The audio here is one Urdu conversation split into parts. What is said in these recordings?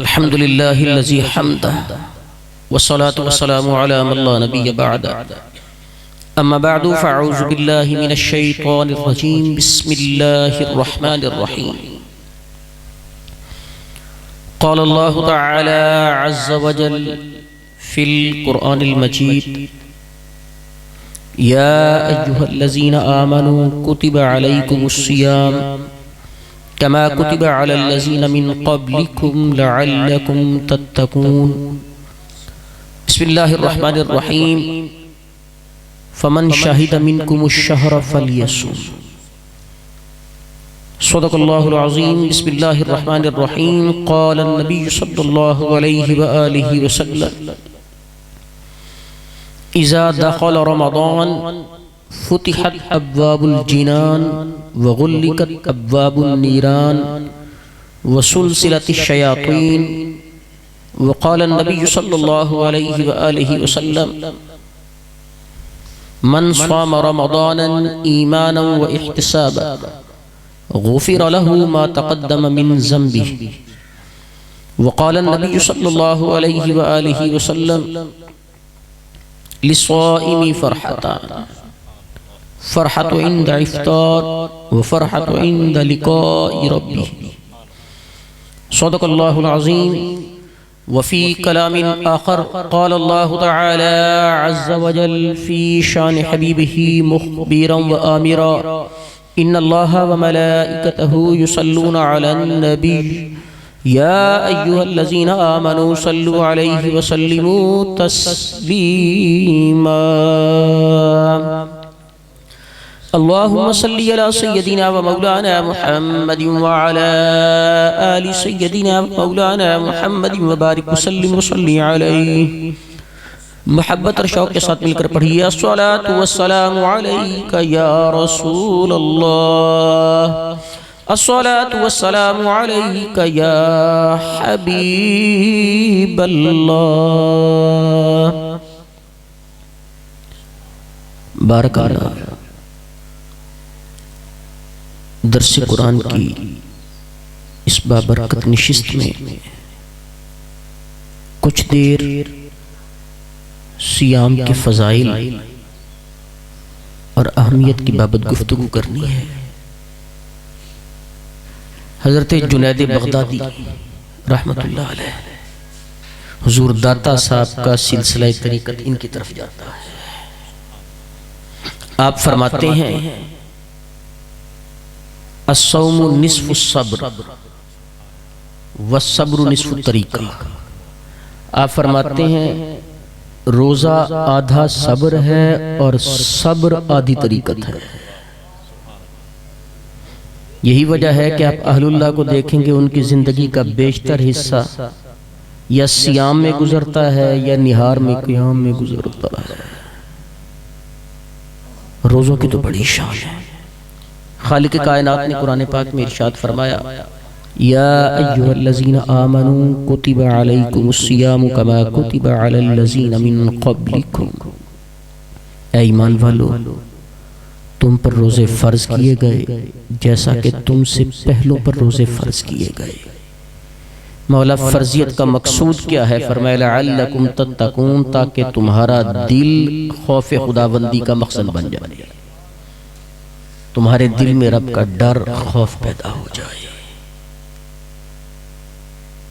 الحمد لله الذي حمده والصلاة والسلام على من لا نبي بعده. أما بعد فأعوذ بالله من الشيطان الرجيم. بسم الله الرحمن الرحيم. قال الله تعالى عز وجل في القرآن المجيد: يا أيها الذين آمنوا كتب عليكم الصيام كما كتب على الذين من قبلكم لعلكم تتقون. بسم الله الرحمن الرحيم. فمن شهد منكم الشهر فليصم. صدق الله العظيم. بسم الله الرحمن الرحيم. قال النبي صلى الله عليه وآله وسلم: إذا دخل رمضان فتحت أبواب الجنان وغلقت أبواب النيران وسلسلت الشياطين. وقال النبي صلى الله عليه وآله وسلم: من صام رمضانا إيمانا واحتسابا غفر له ما تقدم من ذنبه. وقال النبي صلى الله عليه وآله وسلم: للصائم فرحتان، فرحة عند إفطار وفرحة عند لقاء ربه. صدق الله العظيم. وفي كلام آخر قال الله تعالى عز وجل في شان حبيبه مخبرا وآمرا: إن الله وملائكته يصلون على النبي يا أيها الذين آمنوا صلوا عليه وسلموا تسليما. اللهم صل على سيدنا ومولانا محمد وعلى آل سيدنا ومولانا محمد وبارك وسلم وصلی علیہ. محبت اور شوق کے ساتھ مل کر پڑھیے: الصلاۃ والسلام علیک یا رسول اللہ، الصلاۃ والسلام علیک یا حبیب اللہ. بارک اللہ. درس قرآن کی اس بابرکت نشست میں کچھ دیر صیام کے فضائل اور اہمیت کی بابت گفتگو کرنی ہے. حضرت جنید بغدادی رحمت اللہ علیہ، حضور داتا صاحب کا سلسلہ طریقت ان کی طرف جاتا ہے. آپ فرماتے ہیں: الصوم نصف الصبر والصبر نصف الطریقہ. آپ فرماتے ہیں روزہ آدھا صبر ہے اور صبر آدھی طریقت ہے. یہی وجہ ہے کہ آپ اہل اللہ کو دیکھیں گے ان کی زندگی کا بیشتر حصہ یا صیام میں گزرتا ہے یا نہار میں قیام میں گزرتا ہے. روزوں کی تو بڑی شان ہے. خالق کائنات نے قرآن پاک میں ارشاد فرمایا: یا ایھا الذین آمنوا کتب علیکم الصیام کما کتب علی الذین من قبلکم. اے ایمان والو، تم پر روزے فرض کیے گئے جیسا کہ تم سے پہلوں پر روزے فرض کیے گئے. مولا فرضیت کا مقصود کیا ہے؟ فرمایا لعلکم تتقون، تاکہ تمہارا دل خوف خداوندی کا مقصد بن جائے، تمہارے دل میں رب کا ڈر خوف پیدا ہو جائے.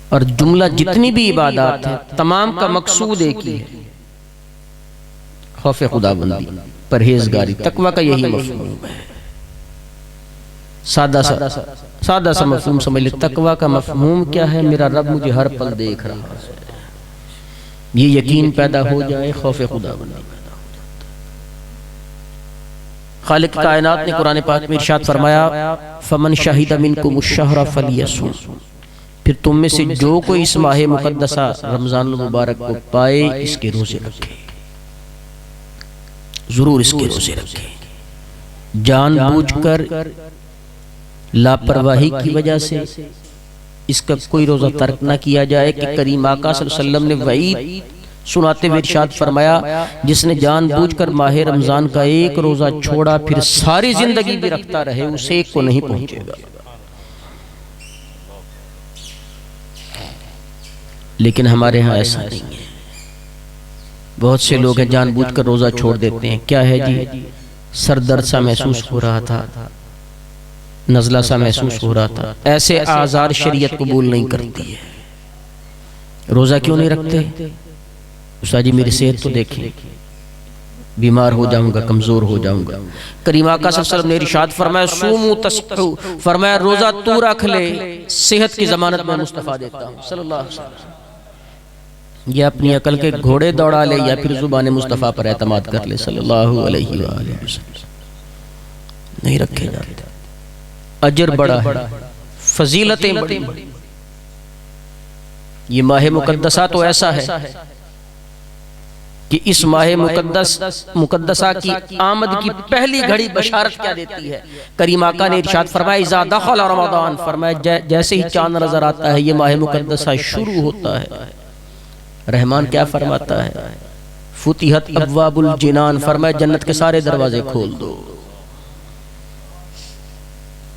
اور جملہ جتنی بھی عبادات ہیں تمام کا مقصود ایک ہی ہے: خوف خداوندی، پرہیزگاری. تقوی کا یہی مفہوم ہے. سادہ سا مفہوم سمجھ لیں. تقوی کا مفہوم کیا ہے؟ میرا رب مجھے ہر پل دیکھ رہا ہے، یہ یقین پیدا ہو جائے، خوف خداوندی. خالق کائنات نے قرآن پاک میں ارشاد فرمایا: فمن شہد منکم الشہر فلیصم. پھر تم میں سے جو کوئی اس ماہ مقدسہ رمضان المبارک کو پائے، اس کے روزے رکھے، ضرور اس کے روزے رکھے. جان بوجھ کر لاپرواہی کی وجہ سے اس کا کوئی روزہ ترک نہ کیا جائے کہ کریم آقا صلی اللہ علیہ وسلم نے وعید سناتے ہوئے ارشاد فرمایا: جس نے جان بوجھ کر ماہ رمضان کا ایک روزہ چھوڑا پھر ساری زندگی بھی رکھتا رہے، اسے ایک کو نہیں پہنچے گا. لیکن ہمارے ہاں ایسا نہیں ہے. بہت سے لوگ ہیں جان بوجھ کر روزہ چھوڑ دیتے ہیں. کیا ہے جی؟ سر درد سا محسوس ہو رہا تھا، نزلہ سا محسوس ہو رہا تھا. ایسے آزار شریعت قبول نہیں کرتی ہے. روزہ کیوں نہیں رکھتے؟ استاد جی میری صحت تو دیکھیں، بیمار ہو جاؤں گا، کمزور ہو جاؤں گا. کریم آقا صلی اللہ علیہ وسلم نے ارشاد فرمایا سومو تصحو، فرمایا روزہ تو رکھ لے، صحت کی ضمانت میں مصطفیٰ دیتا ہوں صلی اللہ علیہ وسلم. یہ اپنی عقل کے گھوڑے دوڑا لے یا پھر زبان مصطفیٰ پر اعتماد کر لے صلی اللہ علیہ وآلہ وسلم. نہیں رکھے جاتے. اجر بڑا ہے، فضیلتیں بڑی. یہ ماہ مقدسہ تو ایسا ہے کہ اس ماہ مقدسہ کی آمد کی پہلی گھڑی بشارت کیا دیتی ہے؟ کریم آقا نے ارشاد فرمایا اذا دخل رمضان، فرمایا جیسے ہی چاند نظر آتا ہے یہ ماہ مقدسہ شروع ہوتا ہے. رحمان کیا فرماتا ہے؟ فتحت ابواب الجنان، فرمایا جنت کے سارے دروازے کھول دو.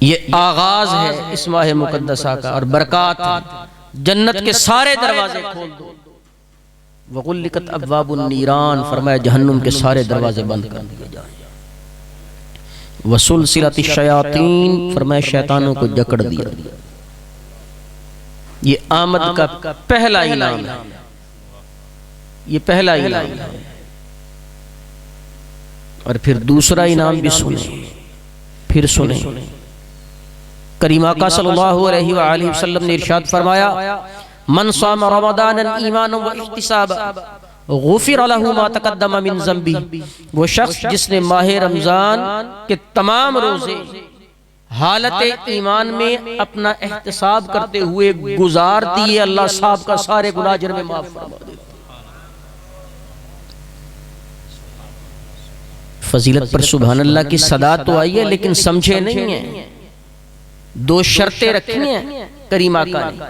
یہ آغاز ہے اس ماہ مقدسہ کا اور برکات ہے. جنت کے سارے دروازے کھول دو. وغلقت ابواب النیران، فرمایا جہنم کے سارے دروازے بند کر دیے جائیں. وسلسلت الشیاطین، فرمایا شیطانوں کو جکڑ دیا. یہ آمد کا پہلا انعام ہے. یہ پہلا انعام ہے. اور پھر دوسرا انعام بھی سنیں، پھر سنیں. کریم آقا صلی اللہ علیہ وآلہ وسلم نے ارشاد فرمایا من صام رمضان ایمانا و احتسابا غفر له ما تقدم من ذنبه. وہ شخص جس نے ماہ رمضان کے تمام روزے حالت ایمان میں اپنا احتساب کرتے ہوئے گزار دیے، اللہ صاحب کا سارے گناہ جرم میں معاف فرما دیتا. فضیلت پر سبحان اللہ کی صدا تو آئی ہے لیکن سمجھے نہیں ہیں. دو شرطیں رکھی ہیں کریم آقا نے،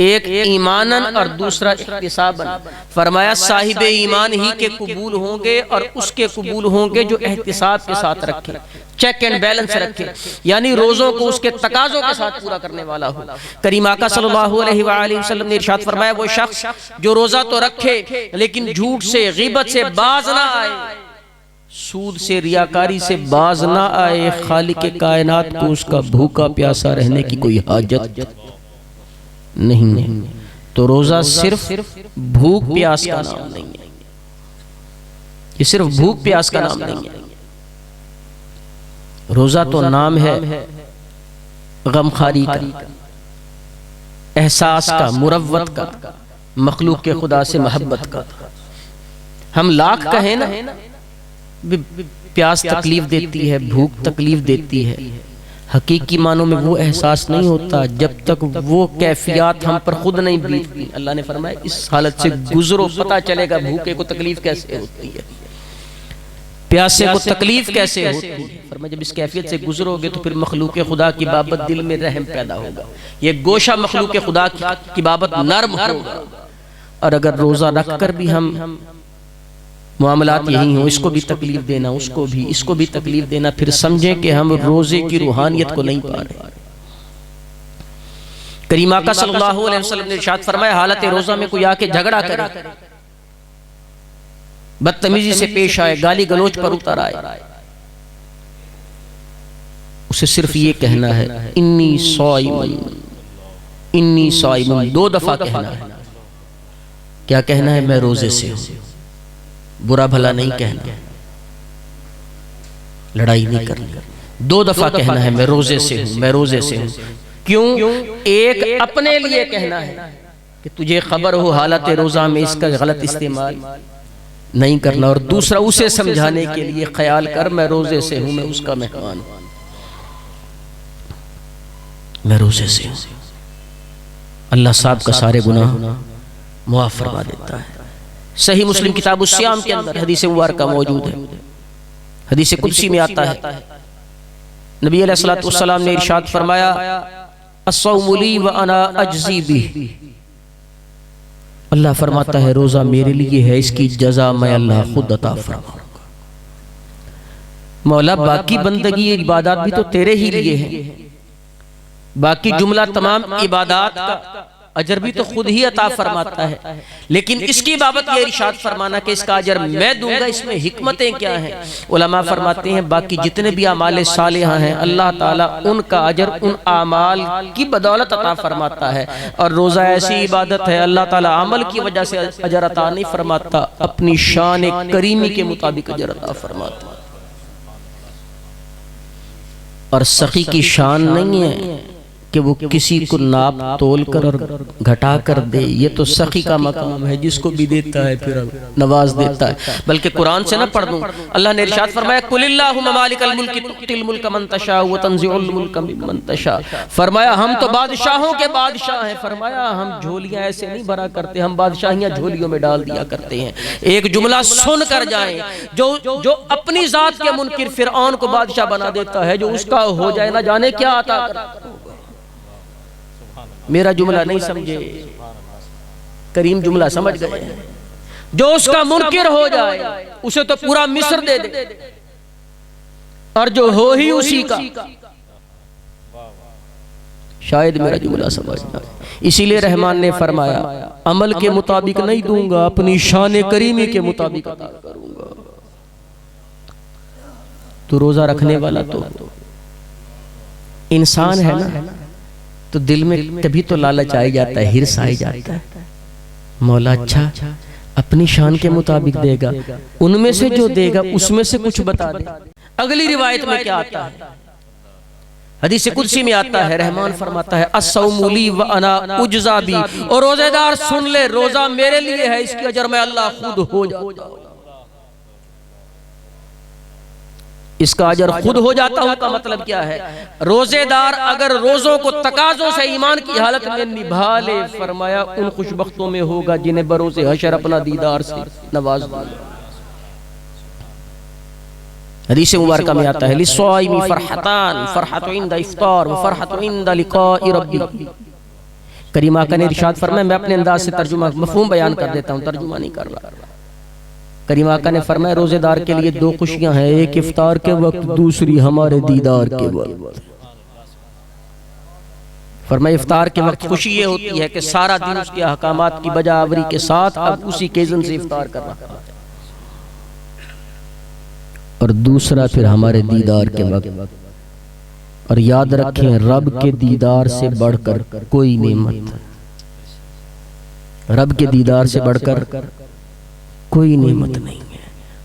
ایک ایماناً اور دوسرا احتساباً. فرمایا صاحب ایمان ہی کے قبول ہوں گے اور اس کے قبول ہوں گے جو احتساب کے ساتھ رکھے، چیک اینڈ بیلنس رکھے، یعنی روزوں کو اس کے تقاضوں کے ساتھ پورا کرنے والا ہو. کریم آقا صلی اللہ علیہ وآلہ وسلم نے ارشاد فرمایا وہ شخص جو روزہ تو رکھے لیکن جھوٹ سے، غیبت سے باز نہ آئے، سود سے، ریاکاری سے باز نہ آئے، خالق کائنات کو اس کا بھوکا پیاسا رہنے کی کوئی حاجت نہیں. تو روزہ صرف بھوک پیاس کا نام نہیں ہے. یہ صرف بھوک پیاس کا نام نہیں ہے. روزہ تو نام ہے غمخواری کا، احساس کا، مروت کا، مخلوق کے خدا سے محبت کا. ہم لاکھ کہیں نا پیاس تکلیف دیتی ہے، بھوک تکلیف دیتی ہے، حقیقی معنوں میں وہ احساس نہیں ہوتا جب تک وہ کیفیات ہم پر خود نہیں بیتتی. اللہ نے فرمایا اس حالت سے گزرو پتہ چلے گا بھوکے کو تکلیف کیسے ہوتی ہے، پیاسے کو تکلیف کیسے ہوتی ہے. فرمایا جب اس کیفیت سے گزرو گے تو پھر مخلوق خدا کی بابت دل میں رحم پیدا ہوگا، یہ گوشہ مخلوق خدا کی بابت نرم ہوگا. اور اگر روزہ رکھ کر بھی ہم معاملات یہی ہوں، اس کو بھی تکلیف دینا، اس کو بھی تکلیف دینا، پھر سمجھیں کہ ہم روزے کی روحانیت کو نہیں پا رہے. کریم آقا صلی اللہ علیہ وسلم نے ارشاد فرمایا حالت روزہ میں کوئی آ کے جھگڑا کرے، بدتمیزی سے پیش آئے، گالی گلوچ پر اتر آئے، اسے صرف یہ کہنا ہے انی صائم، 2 دفعہ کہنا ہے. کیا کہنا ہے؟ میں روزے سے ہوں. برا بھلا نہیں کہنا، لڑائی نہیں کرنی. 2 دفعہ کہنا ہے میں روزے سے ہوں، میں روزے سے ہوں. کیوں؟ ایک اپنے لیے کہنا ہے کہ تجھے خبر ہو حالت روزہ میں اس کا غلط استعمال نہیں کرنا، اور دوسرا اسے سمجھانے کے لیے خیال کر میں روزے سے ہوں، میں اس کا مہمان ہوں، میں روزے سے ہوں. اللہ صاحب کا سارے گناہ معاف فرما دیتا ہے. صحیح مسلم کتاب الصیام کے اندر حدیث مبارکہ موجود ہے. حدیث قدسی میں آتا ہے نبی علیہ الصلوۃ والسلام نے ارشاد فرمایا الصوم لی وانا اجزی بہ. اللہ فرماتا ہے روزہ میرے لیے ہے، اس کی جزا میں اللہ خود عطا فرماؤں گا. مولا باقی بندگی عبادات بھی تو تیرے ہی لیے ہیں، باقی جملہ تمام عبادات کا اجر بھی تو خود ہی عطا فرماتا ہے، لیکن اس کی بابت یہ ارشاد فرمانا کہ اس کا اجر میں دوں گا، اس میں حکمتیں کیا ہیں؟ علماء فرماتے ہیں باقی جتنے بھی اعمال صالحہ ہیں اللہ تعالیٰ ان کا اجر ان اعمال کی بدولت عطا فرماتا ہے، اور روزہ ایسی عبادت ہے اللہ تعالیٰ عمل کی وجہ سے اجر عطا نہیں فرماتا، اپنی شان کریمی کے مطابق اجر عطا فرماتا ہے۔ اور سخی کی شان نہیں ہے کہ وہ کسی کو ناپ تول کر اور گھٹا کر دے، یہ تو سخی کا مقام ہے، جس کو بھی دیتا ہے پھر نواز دیتا ہے۔ بلکہ قرآن سے نہ پڑھ دوں، اللہ نے ارشاد فرمایا قُلِ اللَّهُمَّ مَالِكَ الْمُلْكِ تُؤْتِي الْمُلْكَ مَن تَشَاءُ وَتَنزِعُ الْمُلْكَ مِمَّن تَشَاءُ، فرمایا ہم تو بادشاہوں کے بادشاہ ہیں، فرمایا ہم جھولیاں ایسے نہیں بھرا کرتے، ہم بادشاہیاں جھولیوں میں ڈال دیا کرتے ہیں۔ ایک جملہ سن کر جائیں، جو اپنی ذات کے منکر فرعون کو بادشاہ بنا دیتا ہے، جو اس کا ہو جائے نہ جانے کیا عطا کرتا ہے۔ میرا جملہ نہیں سمجھے، کریم جملہ سمجھ گئے ہیں، جو اس کا منکر ہو جائے اسے تو پورا مصر دے دے، اور جو ہو ہی اسی کا، شاید میرا جملہ سمجھنا۔ اسی لئے رحمان نے فرمایا عمل کے مطابق نہیں دوں گا، اپنی شان کریمی کے مطابق عطا کروں گا۔ تو روزہ رکھنے والا تو انسان ہے نا، تو دل میں کبھی تو لالچ آئی جاتا ہے، ہرس آئی جاتا ہے، مولا اچھا اپنی شان کے مطابق دے گا، ان میں سے جو دے گا اس میں سے کچھ بتا دے۔ اگلی روایت میں کیا آتا ہے؟ حدیث قدسی میں آتا ہے، رحمان فرماتا ہے الصوم لی وانا اجزا بی، اور روزہ دار سن لے روزہ میرے لیے ہے، اس کی اجر میں اللہ خود ہو جاتا ہوں۔ اس کا اجر خود ہو جاتا ہوں کا مطلب کیا ہے؟ روزے دار اگر روزوں کو تقاضوں سے ایمان کی حالت میں نبھا لے، فرمایا ان خوشبختوں میں ہوگا جنہیں بروز حشر اپنا دیدار سے نواز دے۔ حدیث مبارکہ میں آتا ہے للصائم فرحتان، فرحت عند افطار وفرحت عند لقاء ربی۔ کریم آقا نے ارشاد فرمایا، میں اپنے انداز سے ترجمہ مفہوم بیان کر دیتا ہوں، ترجمہ نہیں کر رہا۔ کریم آقا نے فرمایا روزے دار کے لیے دو خوشیاں ہیں، ایک افطار کے وقت، دوسری ہمارے دیدار کے وقت۔ فرمایا افطار کے وقت خوشی یہ ہوتی ہے کہ سارا دن اس کے احکامات کی بجا آوری کے ساتھ اب اسی کیزن سے افطار کرنا، اور دوسرا پھر ہمارے دیدار کے وقت۔ اور یاد رکھیں رب کے دیدار سے بڑھ کر کوئی نعمت، رب کے دیدار سے بڑھ کر کوئی نعمت نہیں ہے،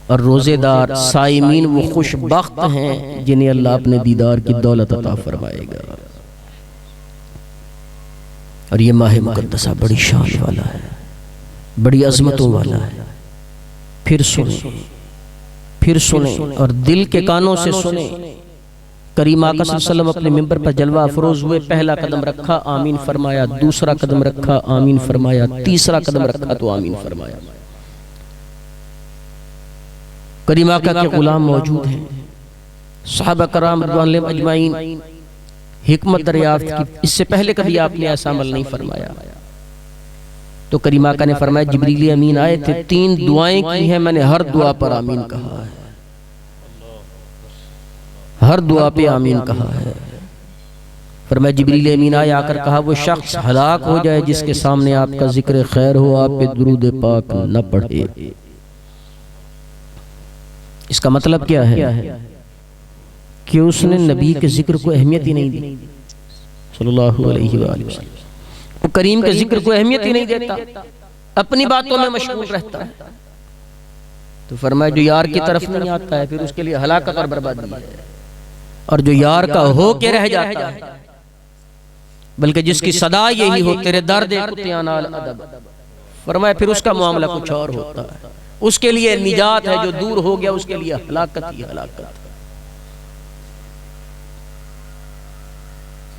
اور روزے دار صائمین وہ خوش بخت ہیں جنہیں اللہ اپنے دیدار کی دولت عطا فرمائے گا۔ اور یہ ماہ مقدسہ بڑی شان والا ہے، بڑی عظمتوں والا ہے۔ پھر سنیں اور دل کے کانوں سے سنیں۔ کریم آقا صلی اللہ علیہ وسلم اپنے منبر پر جلوہ افروز ہوئے، پہلا قدم رکھا آمین فرمایا، دوسرا قدم رکھا آمین فرمایا، تیسرا قدم رکھا تو آمین فرمایا۔ کریم آقا کے غلام موجود ہیں، صحابہ کرام رضوان اللہ اجمعین حکمت دریافت کی، اس سے پہلے کبھی آپ نے ایسا عمل نہیں فرمایا۔ تو کریم آقا نے فرمایا جبریل امین آئے تھے، 3 دعائیں کی ہیں، میں نے ہر دعا پر آمین کہا ہے، ہر دعا پہ آمین کہا ہے۔ فرمایا جبریل امین آئے، آ کر کہا وہ شخص ہلاک ہو جائے جس کے سامنے آپ کا ذکر خیر ہو، آپ پہ درود پاک نہ پڑھے۔ اس کا مطلب کیا ہے؟ کہ اس نے نبی کے ذکر کو اہمیت ہی نہیں دی صلی اللہ علیہ وآلہ وسلم، وہ کریم کے ذکر کو اہمیت ہی نہیں دیتا، اپنی باتوں میں مشغول رہتا ہے۔ تو فرمایا جو یار کی طرف نہیں آتا ہے پھر اس کے لیے ہلاکت اور بربادی ہے، اور جو یار کا ہو کے رہ جاتا ہے بلکہ جس کی صدا یہی ہو تیرے درد کتیاں نال ادب، فرمایا پھر اس کا معاملہ کچھ اور ہوتا ہے، اس کے لیے نجات ہے، جو دور ہو گیا اس کے لیے ہلاکت ہی ہلاکت،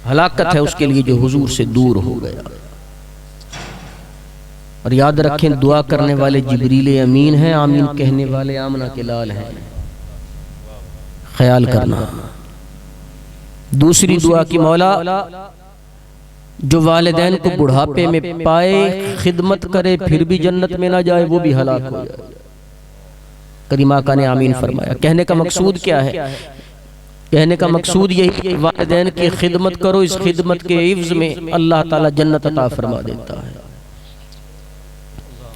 ہلاکت ہے اس کے لیے جو حضور سے دور ہو گیا۔ اور یاد رکھیں دعا کرنے والے جبریل امین ہیں، آمین کہنے والے آمنہ کے لال ہیں، خیال کرنا۔ دوسری دعا کی مولا جو والدین کو بڑھاپے میں پائے خدمت کرے پھر بھی جنت میں نہ جائے وہ بھی ہلاک ہو جائے۔ کریم آقا نے آمین فرمایا۔ کہنے کا مقصود کیا ہے کہنے کا مقصود یہی کہ والدین کی خدمت کرو، اس خدمت کے عوض میں اللہ تعالیٰ جنت عطا فرما دیتا ہے۔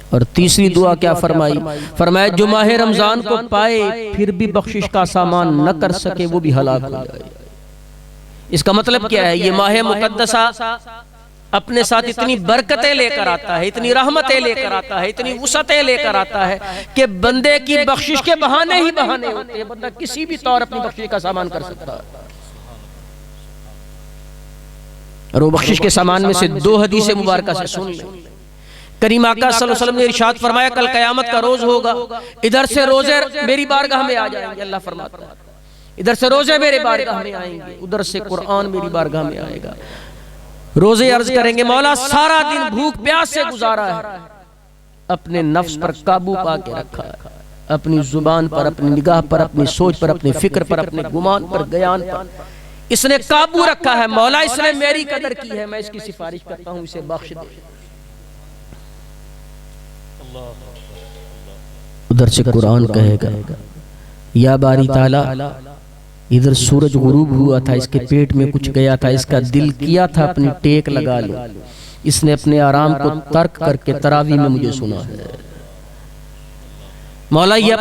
اور تیسری دعا کیا فرمائی؟ فرمایا جو ماہ رمضان کو پائے پھر بھی بخشش کا سامان نہ کر سکے وہ بھی ہلاک ہو جائے۔ اس کا مطلب کیا ہے؟ یہ ماہ مقدسہ اپنے ساتھ اتنی برکتیں لے کر آتا ہے، اتنی رحمتیں لے کر آتا ہے، اتنی وسعتیں لے کر آتا ہے کہ بندے کی بخشش کے بہانے ہی بہانے ہوتے ہیں، بندہ کسی بھی طور اپنی بخشش کا سامان کر سکتا ہے۔ اور وہ بخشش کے سامان میں سے دو حدیث مبارکہ سے سن لیں۔ کریم آقا صلی اللہ علیہ وسلم نے ارشاد فرمایا کل قیامت کا روز ہوگا، ادھر سے روزے میری بارگاہ میں آ جائیں گے، اللہ فرماتا ہے ادھر سے روزے میرے بارگاہ میں آئیں گے، ادھر سے قرآن میری بارگاہ میں آئے گا۔ روزے عرض کریں گے مولا سارا دن بھوک پیاس سے گزارا ہے، اپنے نفس پر قابو پا کے رکھا ہے، اپنی زبان پر، اپنی نگاہ پر، اپنی سوچ پر، اپنی فکر پر، اپنے گمان پر، گیان پر اس نے قابو رکھا ہے، مولا اس نے میری قدر کی ہے، میں اس کی سفارش کرتا ہوں اسے بخش دے۔ ادھر سے قرآن کہے گا یا باری تعالی ادھر سورج غروب ہوا تھا، اس کے پیٹ میں کچھ گیا تھا، اس کا دل کیا تھا اپنی ٹیک لگا لو، اس نے اپنے آرام کو ترک کر کے تراویح میں مجھے سنا ہے، مولا یہ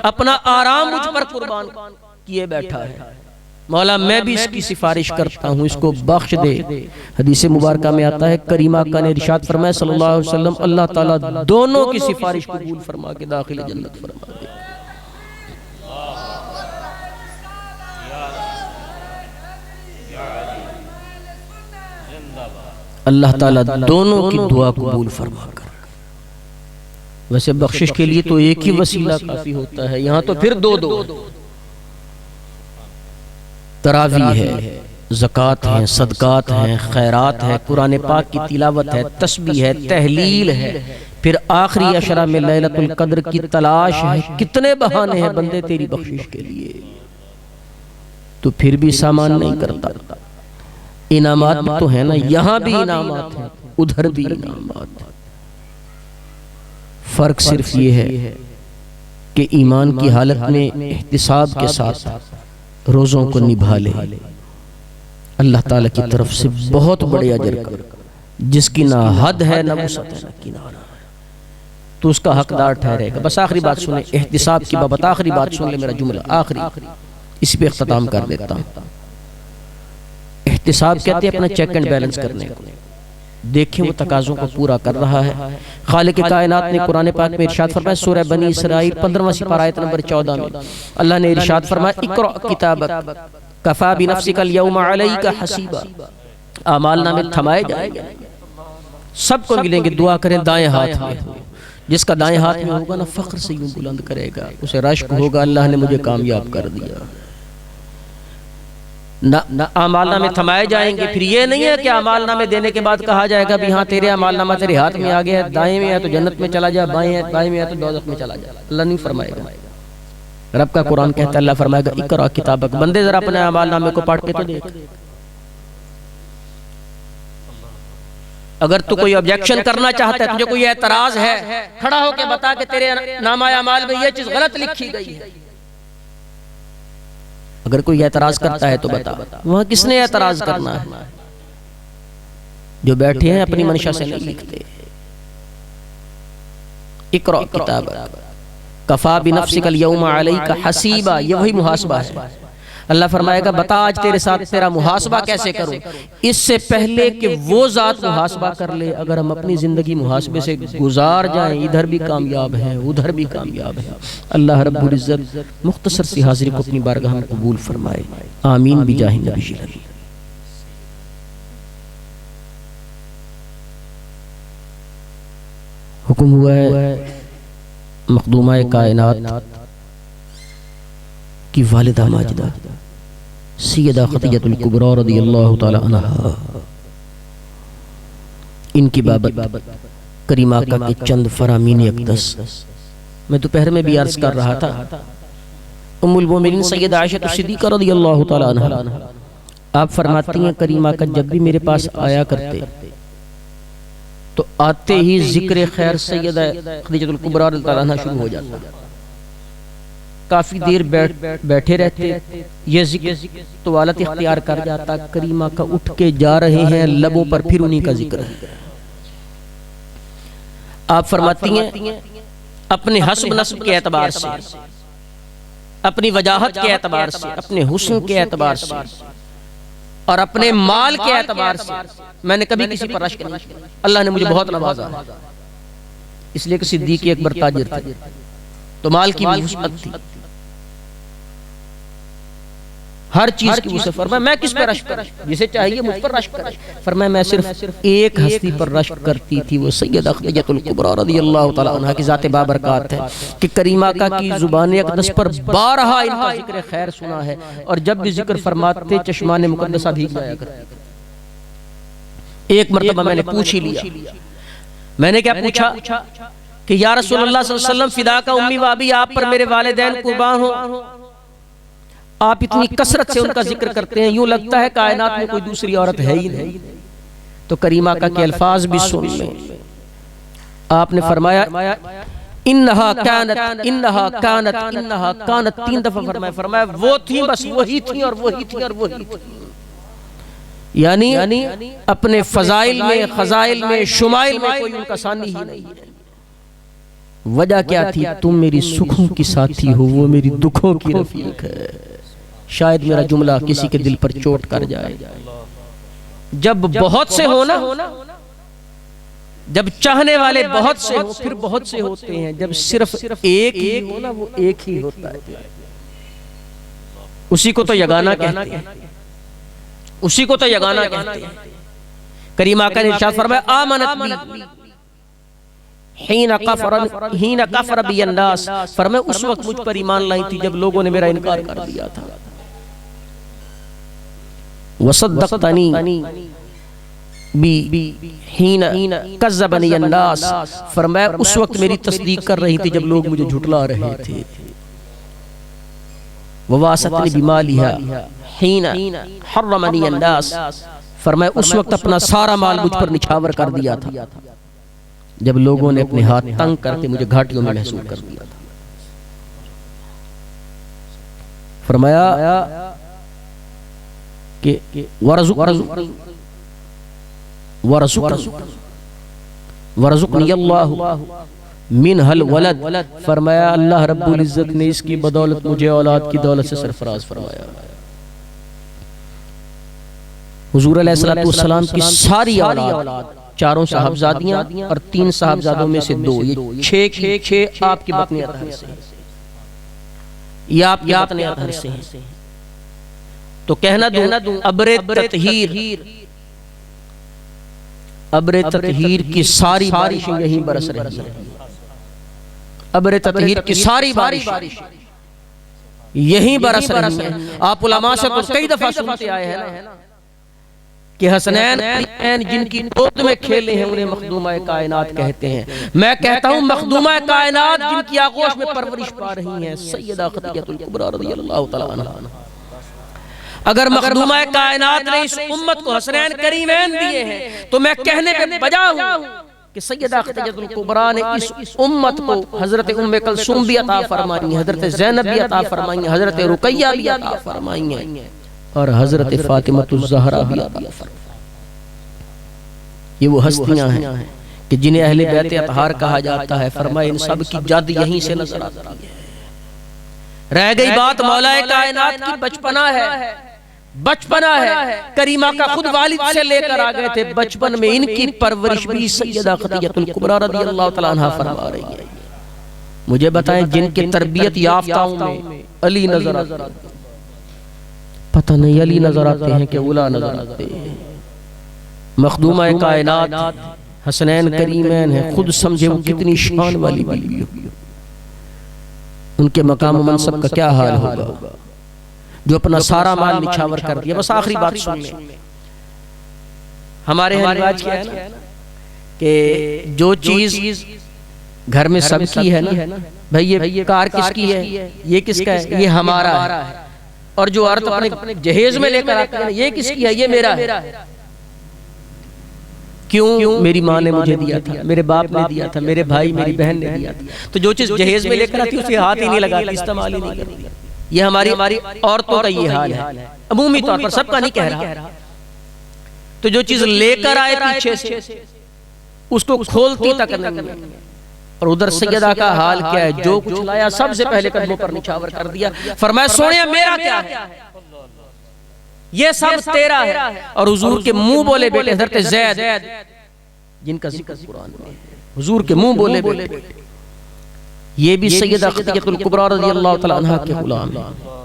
اپنا آرام مجھ پر قربان کیے بیٹھا ہے، مولا میں بھی اس کی سفارش کرتا ہوں اس کو بخش دے۔ حدیث مبارکہ میں آتا ہے کریم آقا نے ارشاد فرمایا صلی اللہ علیہ وسلم اللہ تعالیٰ دونوں کی سفارش قبول فرما کے داخل جنت فرما دے۔ اللہ تعالیٰ دونوں کی دعا قبول فرما کر۔ ویسے بخشش کے لیے تو ایک ہی وسیلہ کافی ہوتا ہے، یہاں تو پھر دو تراویح ہے، زکوٰۃ ہے، صدقات ہیں، خیرات ہے، قرآن پاک کی تلاوت ہے، تسبیح ہے، تحلیل ہے، پھر آخری عشرہ میں لیلۃ القدر کی تلاش ہے۔ کتنے بہانے ہیں بندے تیری بخشش کے لیے، تو پھر بھی سامان نہیں کرتا۔ انعامات بھی تو ہیں نا، یہاں بھی انعامات ہیں ادھر بھی انعامات ہیں، فرق صرف یہ ہے کہ ایمان کی حالت میں احتساب کے ساتھ روزوں کو نبھا لے، اللہ تعالیٰ کی طرف سے بہت بڑے اجر کا، جس کی نہ حد ہے نہ وسعت ہے نہ کنارہ ہے، تو اس کا حقدار ٹھہرے گا۔ بس آخری بات سنیں، احتساب کی بابت آخری بات سن لے، میرا جملہ آخری، اس پہ اختتام کر دیتا ہوں۔ احتساب کہتے ہیں اپنا چیک اینڈ بیلنس کرنے کو، دیکھیں وہ تقاضوں کو پورا کر رہا ہے۔ خالق کائنات نے قرآن پاک میں ارشاد فرمایا سورہ بنی اسرائیل 15واں سپارہ آیت نمبر 14 میں اللہ نے ارشاد فرمایا اقرأ کتابک کفا بنفسک اليوم علیک حسیبا، اعمال نامے تھمائے جائیں گے، سب کو ملیں گے، دعا کریں دائیں ہاتھ میں، جس کا دائیں ہاتھ میں ہوگا نا فخر سے یوں بلند کرے گا، اسے رشک ہوگا اللہ نے مجھے کامیاب کر دیا۔ نہ اعمال نامے تھمائے جائیں گے، پھر یہ نہیں ہے کہ اعمال نامے دینے کے بعد کہا جائے گا بھی ہاں تیرے اعمال نامہ تیرے ہاتھ میں آ گیا ہے، دائیں میں ہے تو جنت میں چلا جا، بائیں میں ہے تو دوزخ میں چلا جا، اللہ نہیں فرمائے گا۔ رب کا قرآن کہتا ہے اللہ فرمائے گا اقرأ کتابک، بندے ذرا اپنے اعمال نامے کو پڑھ کے تو دیکھ، اگر تو کوئی آبجیکشن کرنا چاہتا ہے، تجھے کوئی اعتراض ہے، کھڑا ہو کے بتا کہ تیرے نامہ اعمال میں یہ چیز غلط لکھی گئی ہے۔ اگر کوئی اعتراض کرتا ہے تو بتا، وہاں کس نے اعتراض کرنا ہے؟ جو بیٹھے ہیں اپنی منشا سے نہیں لکھتے۔ اقرأ کتابک کفا بنفسک اليوم علیک حسیبا، یہ وہی محاسبہ ہے۔ اللہ فرمائے گا بتا آج تیرے ساتھ تیرا محاسبہ کیسے کروں، اس سے پہلے کہ وہ ذات محاسبہ کر لے اگر ہم اپنی زندگی محاسبے سے گزار جائیں، ادھر بھی کامیاب ہیں ادھر بھی کامیاب ہیں۔ اللہ رب العزت مختصر سی حاضری کو اپنی بارگاہ میں قبول فرمائے، آمین بجاہ نبی الامین۔ حکم ہوا ہے مخدومہ کائنات کی والدہ ماجدہ سیدہ خدیجہ الکبریٰ رضی اللہ تعالی عنہا، ان کی بابت کریم آقا کے چند فرامین اقدس میں دوپہر میں بھی عرض کر رہا تھا۔ ام المومنین سیدہ عائشہ صدیقہ رضی اللہ تعالی عنہا آپ فرماتی ہیں کریم آقا جب بھی میرے پاس آیا کرتے تو آتے ہی ذکر خیر سیدہ خدیجہ الکبریٰ رضی اللہ عنہا شروع ہو جاتا، کافی دیر بیٹھے رہتے، یہ ذکر طوالت اختیار کر جاتا، کریمہ کا اٹھ کے جا رہے ہیں، لبوں پر پھر انہی کا ذکر ہے۔ آپ فرماتی ہیں اپنے حسب نسب کے اعتبار سے، اپنی وجاہت کے اعتبار سے، اپنے حسن کے اعتبار سے اور اپنے مال کے اعتبار سے میں نے کبھی کسی پر رشک نہیں کیا۔ اللہ نے مجھے بہت نوازا، اس لیے کہ صدیق اکبر تاجر تھے تو مال کی بھی وسعت تھی، ہر چیز کی وسعت۔ فرمایا میں کس پر رشک کروں، جسے چاہیے مجھ پر رشک کرے۔ فرمایا میں صرف ایک ہستی پر رشک کرتی تھی، وہ سیدہ خدیجہ الکبریٰ رضی اللہ تعالی عنہ کی ذات بابرکات ہے کہ کریمہ کا کی زبان اقدس پر بارہا ان کا ذکر خیر سنا ہے، اور جب بھی ذکر فرماتے چشمان مقدسہ بھیگ جایا کرتی تھی۔ ایک مرتبہ میں نے پوچھ ہی لیا، میں نے کیا پوچھا کہ یا رسول اللہ صلی اللہ علیہ وسلم فدا کا امی و ابی، آپ پر میرے والدین قربان ہوں، آپ اتنی کثرت سے ان کا ذکر کرتے ہیں، یوں لگتا ہے کائنات میں کوئی دوسری عورت ہے ہی نہیں۔ تو کریمہ کا کے الفاظ بھی سن لیں، آپ نے فرمایا انہا کانت انہا کانت انہا کانت، 3 دفعہ فرمایا وہ تھیں، بس وہی تھیں اور وہی تھیں اور وہی تھیں۔ یعنی اپنے فضائل میں، خزائل میں، شمائل میں کوئی ان کا ثانی ہی نہیں ہے۔ وجہ کیا تھی؟ تم میری سکھوں کی ساتھی ہو، وہ میری دکھوں کی رفیق ہے۔ شاید میرا جملہ کسی کے دل پر چوٹ کر جائے۔ جب بہت سے ہونا، جب چاہنے والے بہت سے ہو پھر بہت سے ہوتے ہیں، جب صرف ایک ہی ہونا وہ ایک ہی ہوتا ہے، اسی کو تو یگانہ کہتے ہیں، اسی کو تو یگانہ کہتے ہیں۔ کریمہ کا ارشاد فرمایا آمنت بی حین کفر بی الناس، فرمایا اس وقت مجھ پر ایمان لائی تھی جب لوگوں نے میرا انکار کر دیا تھا۔ وصدقتنی بی حین کذبنی الناس، فرمایا اس وقت میری تصدیق کر رہی تھی جب لوگ مجھے جھٹلا رہے تھے۔ وواستنی بمالہا حین حرمنی الناس، فرمایا اس وقت اپنا سارا مال مجھ پر نچھاور کر دیا تھا جب لوگوں نے اپنے ہاتھ تنگ کرتے مجھے گھاٹیوں میں محسوس کر دیا تھا۔ فرمایا کہ ورزقنی اللہ منہ الولد، فرمایا اللہ رب العزت نے اس کی بدولت مجھے اولاد کی دولت سے سرفراز فرمایا۔ حضور علیہ السلام کی ساری اولاد، 4 صاحبزادیاں اور 3 صاحبزادوں میں سے 2، یہ 6 آپ کی بطن اطہر سے ہیں، یہ آپ کی بطن اطہر سے ہیں۔ تو کہنا دوں ابر تطہیر کی ساری بارشیں یہیں برس رہی ہیں، ابر تطہیر کی ساری بارشیں یہیں برس رہی ہیں۔ آپ علماء سے تو کئی دفعہ سنتے آئے ہیں کہ حسنین جن کی گود میں کھیلے ہیں انہیں مخدومہ کائنات کہتے ہیں۔ میں کہتا ہوں مخدومہ کائنات جن کی آغوش میں پرورش پا رہی ہیں سیدہ خدیجہ الکبریٰ رضی اللہ تعالی عنہ۔ اگر مخدومہ کائنات نے اس امت کو حسنین کریمین دیے ہیں تو میں کہنے پہ بجا ہوں کہ سیدہ خدیجہ الکبریٰ نے اس امت کو حضرت ام کلثوم بھی عطا فرمائی ہیں، حضرت زینب بھی عطا فرمائی ہیں، حضرت رقیہ بھی عطا فرمائی ہیں، اور حضرت فاطمہ الزہرا بھی عطا فرمائی۔ یہ وہ ہستیاں ہیں کہ جنہیں اہل بیت اطہار کہا جاتا ہے۔ فرمایا ان سب کی جد یہیں سے نظر آتی ہے۔ رہ گئی بات مولا کائنات کی، بچپنا ہے، بچپنا ہے۔ کریمہ کا خود والد سے لے کر آ گئے تھے، بچپن میں ان کی پرورش بھی سیدہ خدیجہ الکبریٰ رضی اللہ تعالی عنہ فرما رہی ہے۔ مجھے بتائیں جن کے تربیت یافتاؤں میں علی نظر آتا ہے، پتہ نہیں علی نظر آتے ہیں کہ اولا نظر آتے ہیں۔ مخدومہ کائنات حسنین کریمین ہیں، خود سمجھے وہ کتنی شان والی بیوی ہوگی، ان کے مقام و منصب کا کیا حال ہوگا جو اپنا سارا مال نچھاور کر دیا۔ بس آخری بات سن لیں، ہمارے ہاں رواج کیا ہے نا کہ جو چیز گھر میں سب کی ہے نا، بھئی یہ کار کس کی ہے، یہ کس کا ہے، یہ ہمارا ہے، اور جو عورت اپنے جہیز میں لے کر آتی ہے یہ کس کی ہے، یہ میرا ہے۔ کیوں؟ میری ماں نے مجھے دیا تھا، میرے باپ نے دیا تھا، میرے بھائی میری بہن نے دیا تھا، تو جو چیز جہیز میں لے کر آتی اسے ہاتھ ہی نہیں لگاتی، استعمال ہی نہیں کرتی۔ یہ ہماری عورتوں کا یہ حال ہے، عمومی طور پر، سب کا نہیں کہہ رہا۔ تو جو چیز لے کر آئے پیچھے سے اس کو کھولتی تک نہیں ہے۔ اور ادھر سیدہ کا حال کیا ہے؟ جو کچھ لایا سب سے پہلے قدموں پر نچھاور کر دیا، فرمایا سونے میرا کیا ہے، یہ سب تیرا ہے۔ اور حضور کے منہ بولے بیٹے حضرت زید جن کا ذکر قرآن میں ہے، حضور کے منہ بولے بیٹے، یہ بھی سیدہ خدیجہ الکبریٰ رضی اللہ تعالیٰ عنہ کے غلام ہیں۔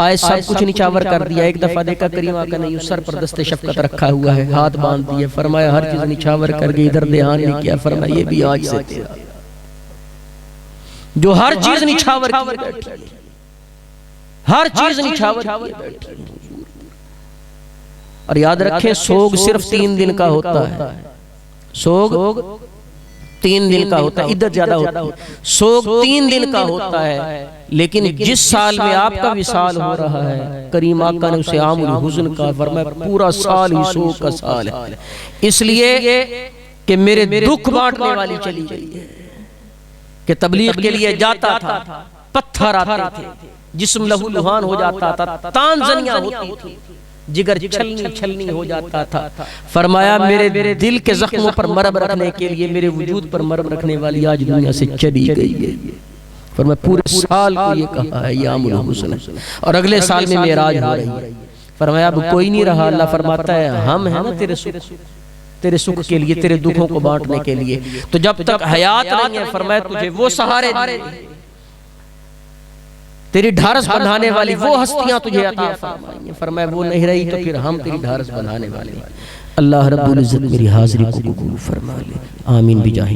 آئے سب کچھ نچھاور کر دیا۔ ایک دفعہ دیکھا کریم آقا نے یوں سر پر دست شفقت رکھا ہوا ہے، ہاتھ باندھ دیے، فرمایا ہر چیز نچھاور کر گئی، ادھر دھیان نہیں کیا، فرمایا یہ بھی آج سے تیرا، جو ہر چیز نچھاور کی بیٹھی ہے، ہر چیز نچھاور کی بیٹھی ہے۔ اور یاد رکھیں سوگ صرف 3 دن کا ہوتا ہے، سوگ 3 دن کا ہوتا ہے، عدت زیادہ ہوتا ہے، سوگ 3 دن کا ہوتا ہے، لیکن جس سال میں آپ کا وصال ہو رہا ہے کریم آقا نے اسے عام الحزن کا، فرمایا پورا سال ہی سوگ کا سال ہے، اس لیے کہ میرے دکھ بانٹنے والی چلی گئی ہے، کہ تبلیغ کے لیے جاتا تھا، پتھر آتے تھے، جسم لہو لہان ہو جاتا تھا، تانزنیاں ہوتی تھی، جگر چھلنی ہو جاتا تھا، فرمایا میرے دل کے زخموں پر مرہم رکھنے کے لیے میرے وجود پر مرہم رکھنے والی آج دنیا سے چلی گئی ہے۔ فرمایا پورے سال کو یہ کہا ہے، یہ عام الحسن ہے، اور اگلے سال میں معراج ہو رہی ہے۔ فرمایا اب کوئی نہیں رہا، اللہ فرماتا ہے ہم ہیں نا تیرے سکھ کے لیے، تیرے دکھوں کو بانٹنے کے لیے، تو جب تک حیات نہیں ہے فرمایا تجھے وہ سہارے دیں، تیری ڈھارس بندھانے والی وہ ہستیاں تجھے عطا فرمائیں گے۔ فرمایا وہ نہیں رہی تو پھر ہم تیری ڈھارس بندھانے والے ہیں۔ اللہ رب العزت میری حاضری کو قبول فرما لے، آمین بجاہ